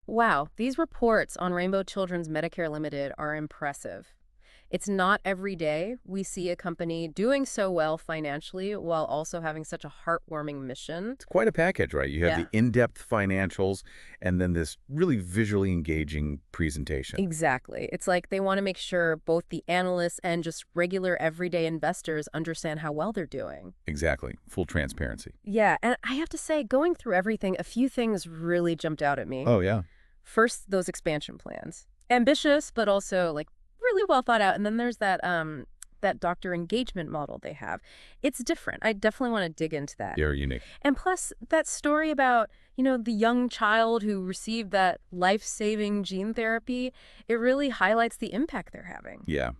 Wow, these reports on Rainbow Children's Medicare Limited are impressive. It's not every day we see a company doing so well financially while also having such a heartwarming mission. It's quite a package, right? You have Yeah, the in-depth financials and then this really visually engaging presentation. exactly. It's like they want to make sure both the analysts and just regular everyday investors understand how well they're doing. Exactly. Full transparency. Yeah, and I have to say, going through everything, a few things really jumped out at me. Oh, yeah. First, those expansion plans. Ambitious, but also like really well thought out. And then there's that doctor engagement model they have. It's different. I definitely want to dig into that. They're unique. And plus that story about, the young child who received that life-saving gene therapy, it really highlights the impact they're having. Yeah.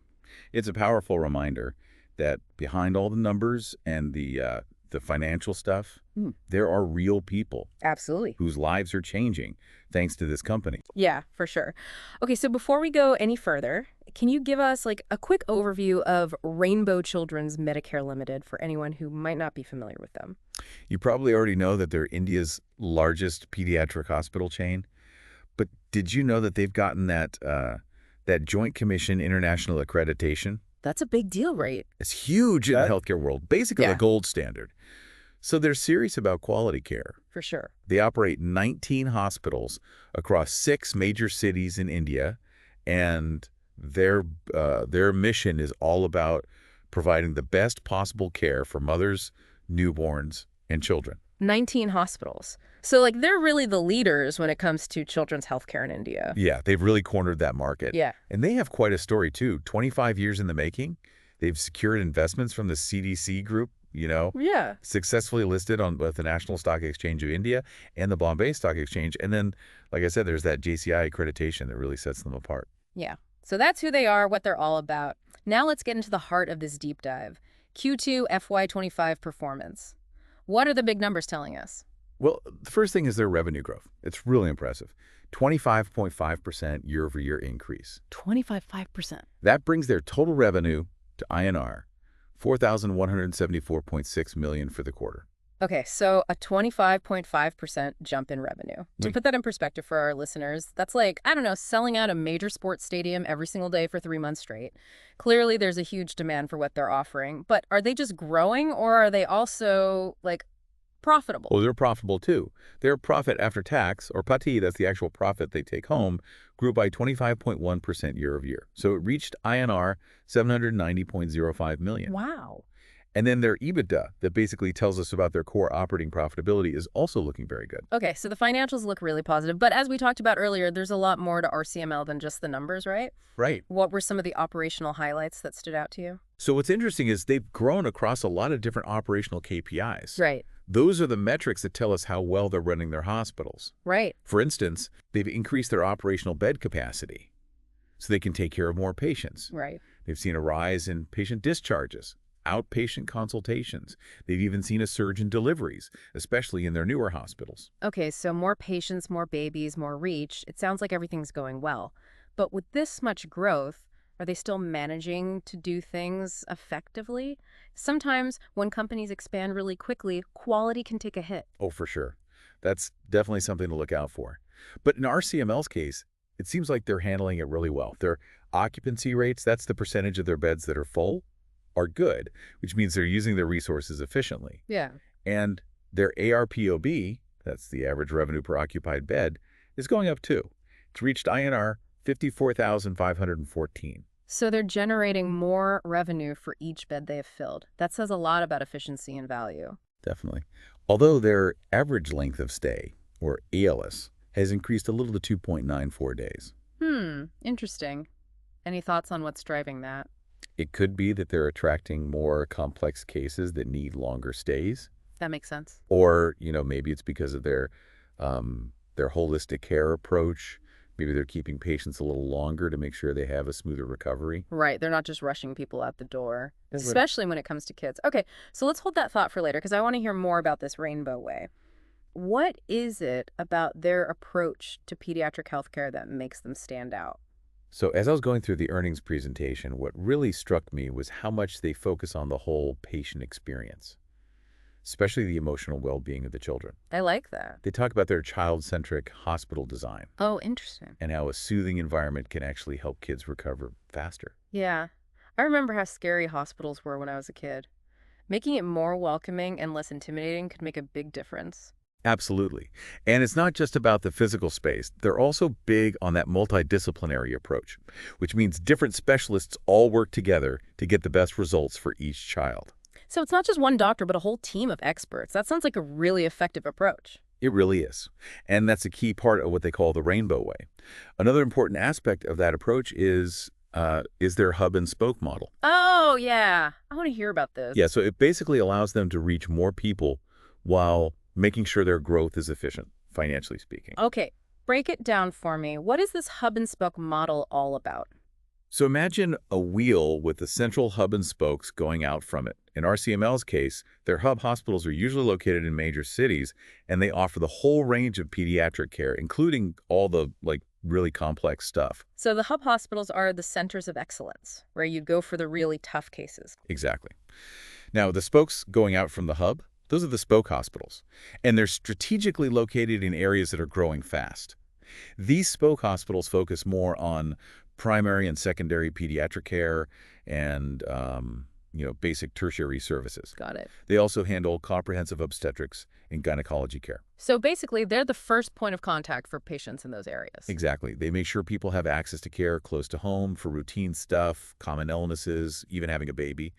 It's a powerful reminder that behind all the numbers and the financial stuff, Hmm. there are real people Absolutely. whose lives are changing thanks to this company. Yeah, for sure. Okay, so before we go any further, can you give us like a quick overview of Rainbow Children's Medicare Limited for anyone who might not be familiar with them? You probably already know that they're India's largest pediatric hospital chain, but did you know that they've gotten that Joint Commission International accreditation? That's a big deal, right? It's huge in the healthcare world, basically the Yeah, gold standard. So they're serious about quality care. for sure. They operate 19 hospitals across 6 major cities in India, and their mission is all about providing the best possible care for mothers, newborns, and children. 19 hospitals. So like they're really the leaders when it comes to children's healthcare in India. Yeah, they've really cornered that market. Yeah. And they have quite a story, too. 25 years in the making. They've secured investments from the CDC group, Yeah. successfully listed on both the National Stock Exchange of India and the Bombay Stock Exchange. And then, like I said, there's that JCI accreditation that really sets them apart. Yeah. So that's who they are, what they're all about. Now let's get into the heart of this deep dive. Q2 FY25 performance. What are the big numbers telling us? Well, the first thing is their revenue growth. It's really impressive. 25.5% year-over-year increase. 25.5%. That brings their total revenue to INR 4,174.6 million for the quarter. Okay, so a 25.5% jump in revenue. To Right. put that in perspective for our listeners, that's like, I don't know, selling out a major sports stadium every single day for 3 months straight. Clearly, there's a huge demand for what they're offering. But are they just growing or are they also, like, profitable? Oh, they're profitable too. Their profit after tax, or pati, that's the actual profit they take home, grew by 25.1% year-over-year. So it reached INR 790.05 million. Wow. And then their EBITDA, that basically tells us about their core operating profitability, is also looking very good. Okay, so the financials look really positive. But as we talked about earlier, there's a lot more to RCML than just the numbers, right? Right. What were some of the operational highlights that stood out to you? So what's interesting is they've grown across a lot of different operational KPIs. Right, Those are the metrics that tell us how well they're running their hospitals. right. For instance, they've increased their operational bed capacity so they can take care of more patients. Right. They've seen a rise in patient discharges, outpatient consultations. They've even seen a surge in deliveries, especially in their newer hospitals. Okay, so more patients, more babies, more reach. It sounds like everything's going well. But with this much growth, are they still managing to do things effectively? Sometimes when companies expand really quickly, quality can take a hit. Oh, for sure. That's definitely something to look out for. But in RCML's case, it seems like they're handling it really well. Their occupancy rates, that's the percentage of their beds that are full, are good, which means they're using their resources efficiently. Yeah. And their ARPOB, that's the average revenue per occupied bed, is going up too. It's reached INR 54,514. So they're generating more revenue for each bed they have filled. That says a lot about efficiency and value. Definitely. Although their average length of stay, or ALS, has increased a little to 2.94 days. Interesting. Any thoughts on what's driving that? It could be that they're attracting more complex cases that need longer stays, That makes sense. or maybe it's because of their holistic care approach. Maybe they're keeping patients a little longer to make sure they have a smoother recovery. Right, they're not just rushing people out the door, Right. especially when it comes to kids. Okay, so let's hold that thought for later because I want to hear more about this Rainbow Way. What is it about their approach to pediatric healthcare that makes them stand out? So as I was going through the earnings presentation, what really struck me was how much they focus on the whole patient experience. especially the emotional well-being of the children. I like that. They talk about their child-centric hospital design Oh, interesting. and how a soothing environment can actually help kids recover faster. Yeah. I remember how scary hospitals were when I was a kid. Making it more welcoming and less intimidating could make a big difference. Absolutely. And it's not just about the physical space. They're also big on that multidisciplinary approach, which means different specialists all work together to get the best results for each child. So it's not just one doctor, but a whole team of experts. That sounds like a really effective approach. It really is. And that's a key part of what they call the rainbow way. Another important aspect of that approach is their hub and spoke model. Oh, yeah. I want to hear about this. Yeah, so it basically allows them to reach more people while making sure their growth is efficient, financially speaking. Okay, break it down for me. What is this hub and spoke model all about? So imagine a wheel with the central hub and spokes going out from it. In RCML's case, their hub hospitals are usually located in major cities, and they offer the whole range of pediatric care, including all the, really complex stuff. So the hub hospitals are the centers of excellence, where you go for the really tough cases. Exactly. Now, the spokes going out from the hub, those are the spoke hospitals, and they're strategically located in areas that are growing fast. These spoke hospitals focus more on primary and secondary pediatric care and, basic tertiary services. Got it. They also handle comprehensive obstetrics and gynecology care. So basically, they're the first point of contact for patients in those areas. Exactly. They make sure people have access to care close to home for routine stuff, common illnesses, even having a baby.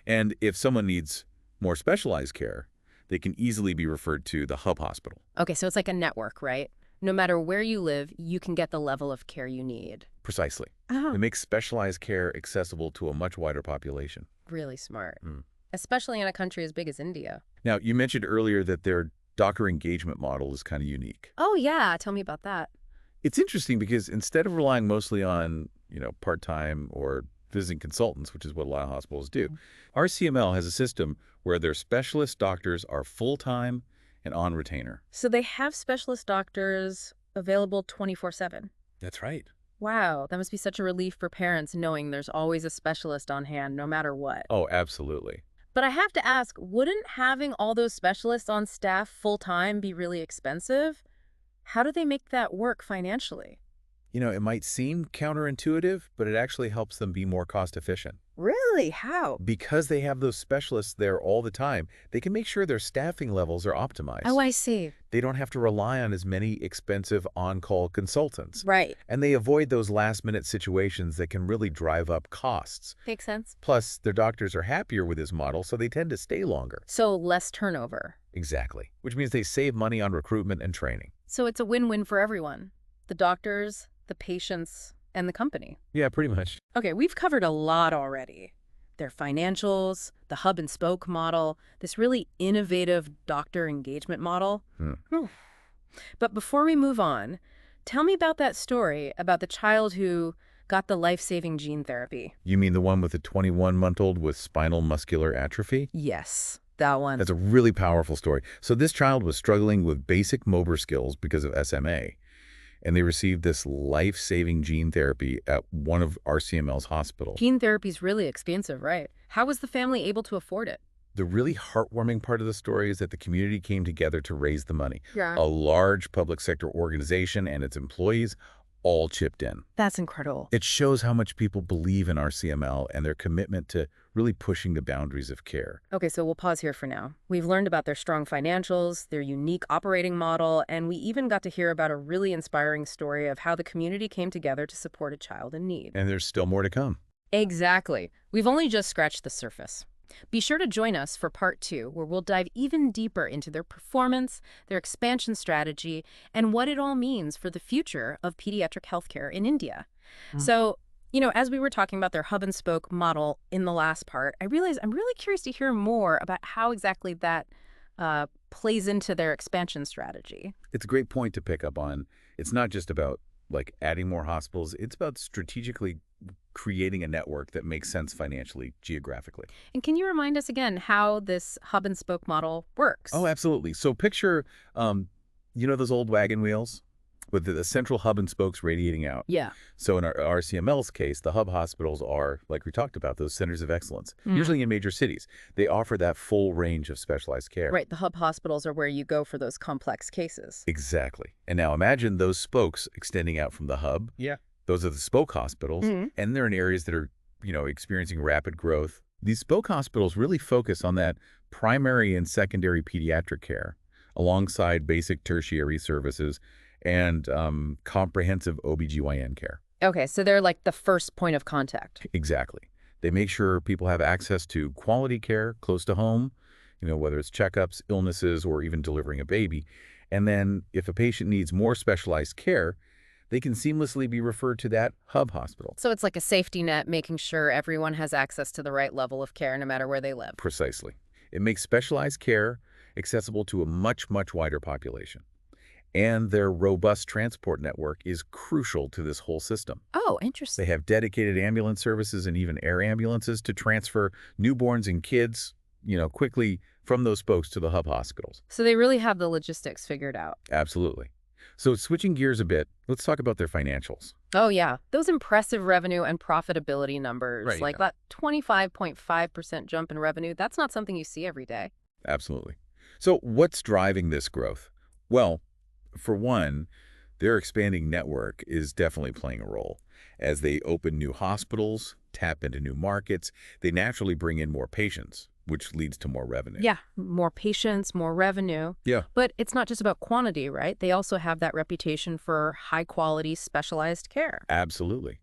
And if someone needs more specialized care, they can easily be referred to the hub hospital. Okay, so it's like a network, right? No matter where you live, you can get the level of care you need. Precisely. Oh, It makes specialized care accessible to a much wider population. really smart. Mm. Especially in a country as big as India. Now, you mentioned earlier that their doctor engagement model is kind of unique. Oh, yeah. Tell me about that. It's interesting because instead of relying mostly on, part-time or visiting consultants, which is what a lot of hospitals do, RCML has a system where their specialist doctors are full-time and on retainer. So they have specialist doctors available 24/7. That's right. Wow, that must be such a relief for parents knowing there's always a specialist on hand no matter what. Oh, absolutely. But I have to ask, wouldn't having all those specialists on staff full-time be really expensive? How do they make that work financially? It might seem counterintuitive, but it actually helps them be more cost efficient. Really? How? Because they have those specialists there all the time, they can make sure their staffing levels are optimized. Oh, I see. They don't have to rely on as many expensive on-call consultants. Right. And they avoid those last-minute situations that can really drive up costs. Makes sense. Plus, their doctors are happier with this model, so they tend to stay longer. So less turnover. Exactly. Which means they save money on recruitment and training. So it's a win-win for everyone. The doctors, the patients, and the company. Yeah, pretty much. Okay, we've covered a lot already. Their financials, the hub and spoke model, this really innovative doctor engagement model. Whew. But before we move on, tell me about that story about the child who got the life-saving gene therapy. You mean the one with the 21-month-old with spinal muscular atrophy? Yes, that one. That's a really powerful story. So this child was struggling with basic motor skills because of SMA, and they received this life-saving gene therapy at one of RCML's hospitals. Gene therapy's really expensive, right? How was the family able to afford it? The really heartwarming part of the story is that the community came together to raise the money. Yeah. A large public sector organization and its employees all chipped in. That's incredible. It shows how much people believe in RCML and their commitment to really pushing the boundaries of care. Okay, so we'll pause here for now. We've learned about their strong financials, their unique operating model, and we even got to hear about a really inspiring story of how the community came together to support a child in need. And there's still more to come. Exactly. We've only just scratched the surface. Be sure to join us for part 2, where we'll dive even deeper into their performance, their expansion strategy, and what it all means for the future of pediatric healthcare in India. So, as we were talking about their hub and spoke model in the last part, I realized I'm really curious to hear more about how exactly that plays into their expansion strategy. It's a great point to pick up on. It's not just about adding more hospitals. It's about strategically creating a network that makes sense financially, geographically. And can you remind us again how this hub and spoke model works? Oh, absolutely. So picture, those old wagon wheels? with the central hub and spokes radiating out. Yeah. So in our RCML's case, the hub hospitals are, like we talked about, those centers of excellence, usually in major cities. They offer that full range of specialized care. Right, the hub hospitals are where you go for those complex cases. Exactly. And now imagine those spokes extending out from the hub. Yeah. Those are the spoke hospitals, and they're in areas that are, experiencing rapid growth. These spoke hospitals really focus on that primary and secondary pediatric care, alongside basic tertiary services and comprehensive OBGYN care. Okay, so they're like the first point of contact. Exactly. They make sure people have access to quality care close to home, whether it's checkups, illnesses, or even delivering a baby. And then if a patient needs more specialized care, they can seamlessly be referred to that hub hospital. So it's like a safety net, making sure everyone has access to the right level of care no matter where they live. Precisely. It makes specialized care accessible to a much, much wider population. And their robust transport network is crucial to this whole system. Oh, interesting. They have dedicated ambulance services and even air ambulances to transfer newborns and kids, quickly from those spokes to the hub hospitals. So they really have the logistics figured out. Absolutely. So switching gears a bit, let's talk about their financials. Oh, yeah. Those impressive revenue and profitability numbers, Right, like that 25.5% jump in revenue, that's not something you see every day. Absolutely. So what's driving this growth? Well, for one, their expanding network is definitely playing a role. As they open new hospitals, tap into new markets, they naturally bring in more patients, which leads to more revenue. Yeah, more patients, more revenue. Yeah. But it's not just about quantity, right? They also have that reputation for high-quality, specialized care. Absolutely.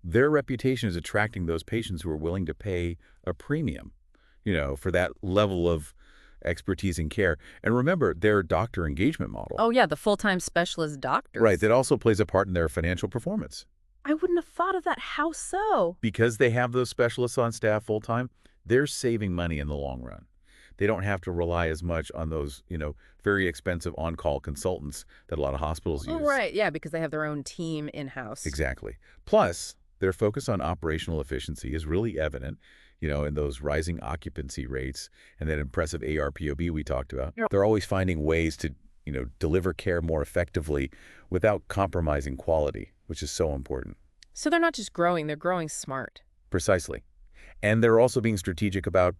Their reputation is attracting those patients who are willing to pay a premium, for that level of expertise and care. And remember, their doctor engagement model. Oh, yeah, the full-time specialist doctors. Right, that also plays a part in their financial performance. I wouldn't have thought of that. How so? Because they have those specialists on staff full-time, they're saving money in the long run. They don't have to rely as much on those, very expensive on-call consultants that a lot of hospitals use. Oh, right, yeah, because they have their own team in-house. Exactly. Plus, their focus on operational efficiency is really evident, in those rising occupancy rates and that impressive ARPOB we talked about. Yep. They're always finding ways to, deliver care more effectively without compromising quality, which is so important. So they're not just growing, they're growing smart. Precisely. And they're also being strategic about,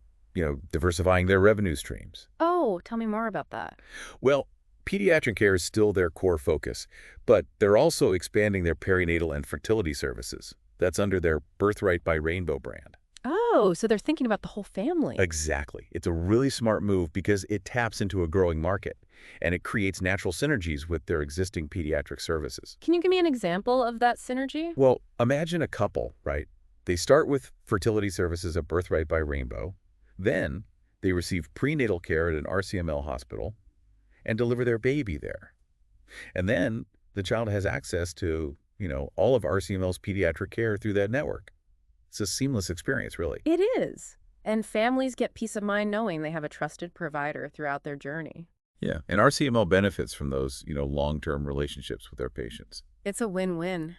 diversifying their revenue streams. Oh, tell me more about that. Well, pediatric care is still their core focus, but they're also expanding their perinatal and fertility services. That's under their Birthright by Rainbow brand. Oh, so they're thinking about the whole family. Exactly. It's a really smart move because it taps into a growing market, and it creates natural synergies with their existing pediatric services. Can you give me an example of that synergy? Well, imagine a couple, right? They start with fertility services at Birthright by Rainbow. Then they receive prenatal care at an RCML hospital and deliver their baby there. And then the child has access to, all of RCML's pediatric care through that network. It's a seamless experience, really. It is. And families get peace of mind knowing they have a trusted provider throughout their journey. Yeah, and RCML benefits from those, long-term relationships with their patients. It's a win-win.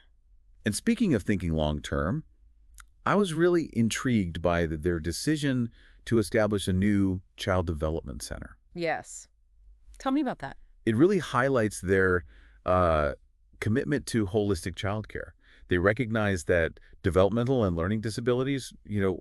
And speaking of thinking long-term, I was really intrigued by their decision to establish a new child development center. Yes. Tell me about that. It really highlights their commitment to holistic childcare. They recognize that developmental and learning disabilities,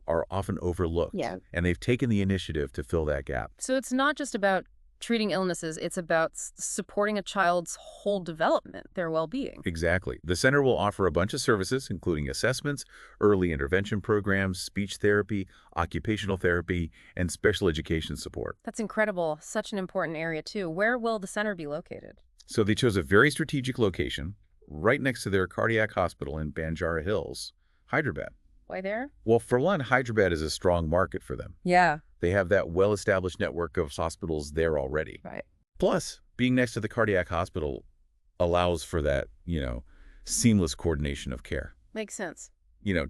are often overlooked. Yeah. And they've taken the initiative to fill that gap. So it's not just about treating illnesses, it's about supporting a child's whole development, their well-being. Exactly. The center will offer a bunch of services, including assessments, early intervention programs, speech therapy, occupational therapy, and special education support. That's incredible. Such an important area, too. Where will the center be located? So they chose a very strategic location right next to their cardiac hospital in Banjara Hills, Hyderabad. Why there? Well, for one, Hyderabad is a strong market for them. Yeah. They have that well-established network of hospitals there already. Right. Plus, being next to the cardiac hospital allows for that, seamless coordination of care. Makes sense.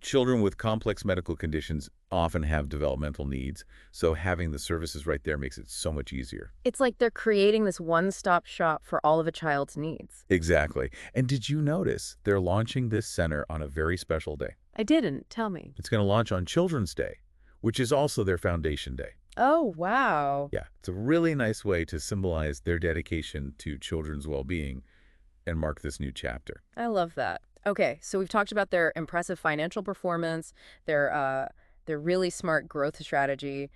Children with complex medical conditions often have developmental needs, so having the services right there makes it so much easier. It's like they're creating this one-stop shop for all of a child's needs. Exactly. And did you notice they're launching this center on a very special day? I didn't. Tell me. It's going to launch on Children's Day, which is also their foundation day. Oh, wow. Yeah, it's a really nice way to symbolize their dedication to children's well-being and mark this new chapter. I love that. Okay, so we've talked about their impressive financial performance, their really smart growth strategy,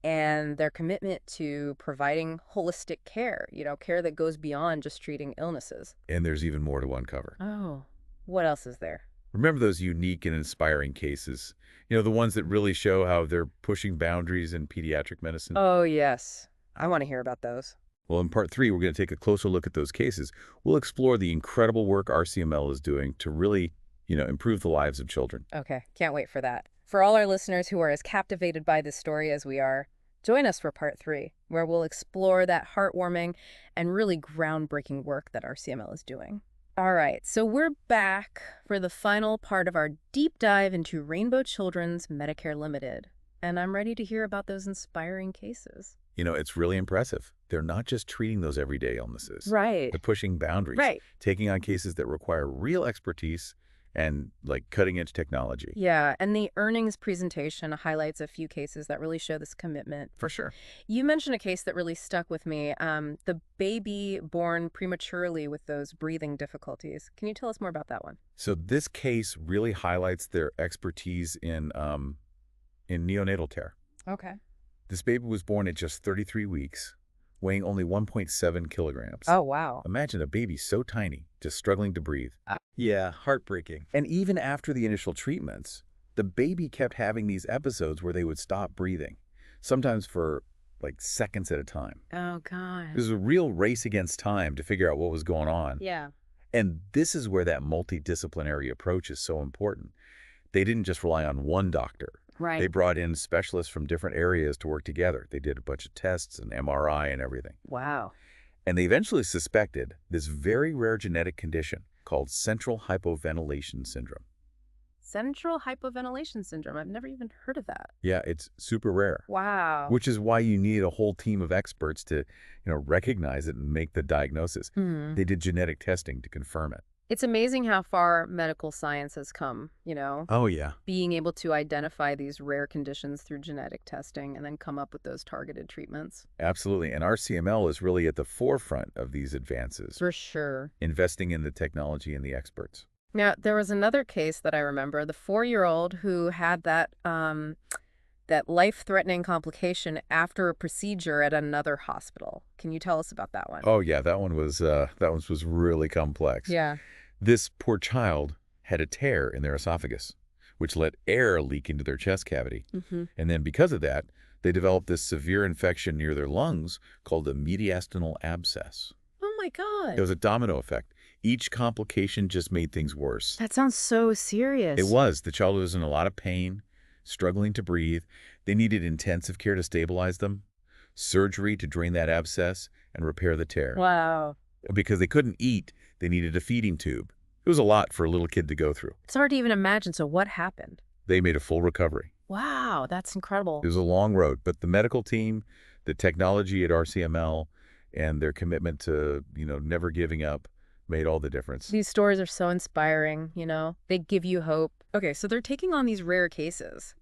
and their commitment to providing holistic care, care that goes beyond just treating illnesses. And there's even more to uncover. Oh, what else is there? Remember those unique and inspiring cases? The ones that really show how they're pushing boundaries in pediatric medicine? Oh, yes. I want to hear about those. Well, in part 3, we're going to take a closer look at those cases. We'll explore the incredible work RCML is doing to really, improve the lives of children. Okay, can't wait for that. For all our listeners who are as captivated by this story as we are, join us for part 3, where we'll explore that heartwarming and really groundbreaking work that RCML is doing. All right, so we're back for the final part of our deep dive into Rainbow Children's Medicare Ltd. And I'm ready to hear about those inspiring cases. It's really impressive. They're not just treating those everyday illnesses. Right. They're pushing boundaries. Right. Taking on cases that require real expertise and, cutting-edge technology. Yeah, and the earnings presentation highlights a few cases that really show this commitment. For sure. You mentioned a case that really stuck with me, the baby born prematurely with those breathing difficulties. Can you tell us more about that one? So this case really highlights their expertise in neonatal care. Okay. This baby was born at just 33 weeks, weighing only 1.7 kilograms. Oh, wow. Imagine a baby so tiny, just struggling to breathe. Yeah, heartbreaking. And even after the initial treatments, the baby kept having these episodes where they would stop breathing, sometimes for seconds at a time. Oh, God. It was a real race against time to figure out what was going on. Yeah. And this is where that multidisciplinary approach is so important. They didn't just rely on one doctor. Right. They brought in specialists from different areas to work together. They did a bunch of tests and MRI and everything. Wow. And they eventually suspected this very rare genetic condition called central hypoventilation syndrome. Central hypoventilation syndrome. I've never even heard of that. Yeah, it's super rare. Wow. Which is why you need a whole team of experts to, recognize it and make the diagnosis. They did genetic testing to confirm it. It's amazing how far medical science has come, Oh, yeah. being able to identify these rare conditions through genetic testing and then come up with those targeted treatments. Absolutely. And RCML is really at the forefront of these advances, For sure. investing in the technology and the experts. Now, there was another case that I remember, the 4-year-old who had that life-threatening complication after a procedure at another hospital. Can you tell us about that one? Oh, yeah, that one was really complex. Yeah. This poor child had a tear in their esophagus, which let air leak into their chest cavity. And then because of that, they developed this severe infection near their lungs called a mediastinal abscess. Oh, my God. It was a domino effect. Each complication just made things worse. That sounds so serious. It was. The child was in a lot of pain, struggling to breathe. They needed intensive care to stabilize them, surgery to drain that abscess and repair the tear. Wow. Because they couldn't eat, they needed a feeding tube. It was a lot for a little kid to go through. It's hard to even imagine. So what happened? They made a full recovery. Wow, that's incredible. It was a long road, but the medical team, the technology at RCML, and their commitment to, never giving up made all the difference. These stories are so inspiring, They give you hope. Okay, so they're taking on these rare cases,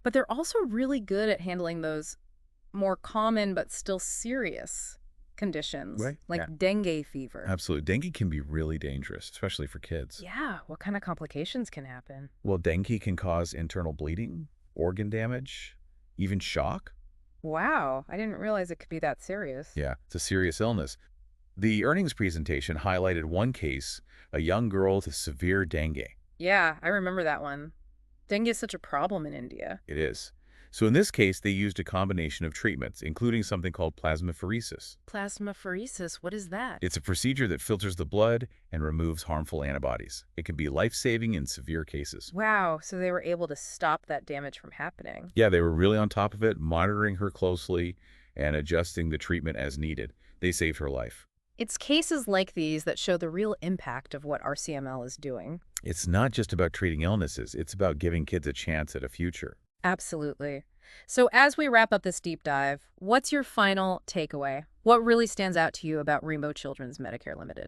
but they're also really good at handling those more common but still serious conditions, Right, like yeah. dengue fever. Absolutely. Dengue can be really dangerous, especially for kids. Yeah, what kind of complications can happen? Well, dengue can cause internal bleeding, organ damage, even shock. Wow, I didn't realize it could be that serious. Yeah, it's a serious illness. The earnings presentation highlighted one case, a young girl with severe dengue. Yeah, I remember that one. Dengue is such a problem in India. It is. So in this case, they used a combination of treatments, including something called plasmapheresis. Plasmapheresis, what is that? It's a procedure that filters the blood and removes harmful antibodies. It can be life-saving in severe cases. Wow, so they were able to stop that damage from happening. Yeah, they were really on top of it, monitoring her closely and adjusting the treatment as needed. They saved her life. It's cases like these that show the real impact of what RCML is doing. It's not just about treating illnesses. It's about giving kids a chance at a future. Absolutely. So as we wrap up this deep dive, what's your final takeaway? What really stands out to you about Rainbow Children's Medicare Ltd?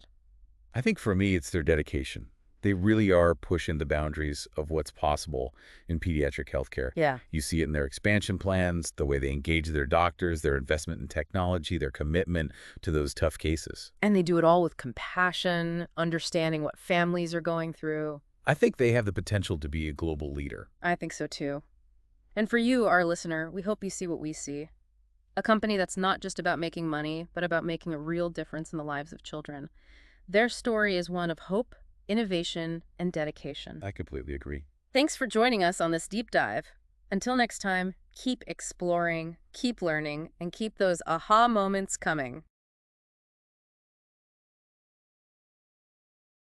I think for me, it's their dedication. They really are pushing the boundaries of what's possible in pediatric healthcare. Yeah. You see it in their expansion plans, the way they engage their doctors, their investment in technology, their commitment to those tough cases. And they do it all with compassion, understanding what families are going through. I think they have the potential to be a global leader. I think so too. And for you, our listener, we hope you see what we see. A company that's not just about making money, but about making a real difference in the lives of children. Their story is one of hope, innovation, and dedication. I completely agree. Thanks for joining us on this deep dive. Until next time, keep exploring, keep learning, and keep those aha moments coming.